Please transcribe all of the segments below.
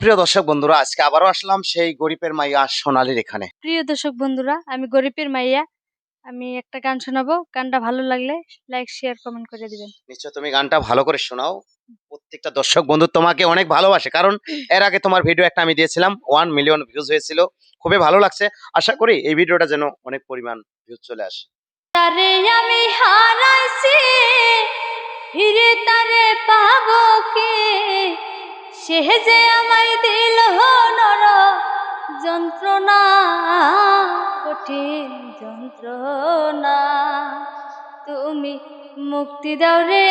প্রিয় দর্শক বন্ধুরা, আজকে আবারও আসলাম সেই গরিবের মাইয়া সোনালীর এখানে। প্রিয় দর্শক বন্ধুরা, আমি গরিবের মাইয়া। আমি একটা গান শোনাবো। গানটা ভালো লাগলে লাইক, শেয়ার, কমেন্ট করে দিবেন। নিশ্চয় তুমি গানটা ভালো করে শোনাও। প্রত্যেকটা দর্শক বন্ধু তোমাকে অনেক ভালোবাসে, কারণ এর আগে তোমার ভিডিও একটা আমি দিয়েছিলাম, 1 মিলিয়ন ভিউজ হয়েছিল। খুবই ভালো লাগছে। আশা করি এই ভিডিওটা যেন অনেক পরিমাণ ভিউজ চলে আসে। তারে আমি হারাইছি, ফিরে তারে পাবো কে? সে যে আমায় দিল নর যন্ত্রণা, কঠিন যন্ত্রণা। তুমি মুক্তি দাও রে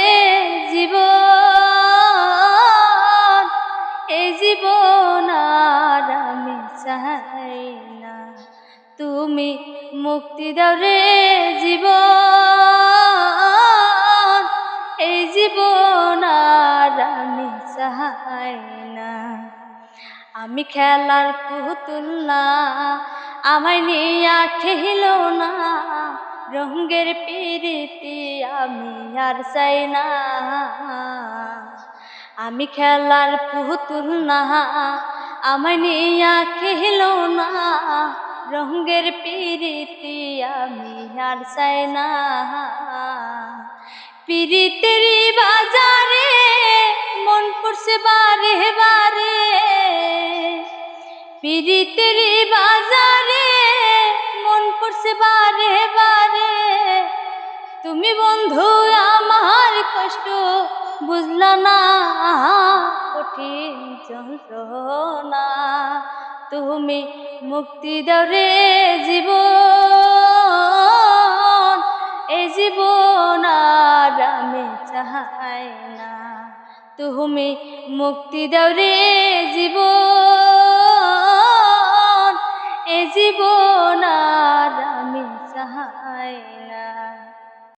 জীবন, এই জীবন আর আমি চাই না। তুমি মুক্তি দাও রে জীবন, এই জীবন আর আমি চাই না। আমি খেলার পুতুল না, আমায় নিয়া খেল না। রঙের পিরিতি আমি আর চাই না। আমি খেলার পুতুল না, আমায় নিয়া খেল না। রঙের পিরিতি আমি আর চাই না। পিরিতের বাজারে মন পড়ছে বারে বারে, পিরিতের বাজারে মন পড়ছে বারে বারে। তুমি বন্ধু আমার কষ্ট বুঝলা না, কঠিন যন্ত্রণা। তুমি মুক্তি দাও রে জীবন, এই জীবন আর আমি চাই না। তুমি মুক্তি দাও রে জীবন, এই জীবন আর আমি চাই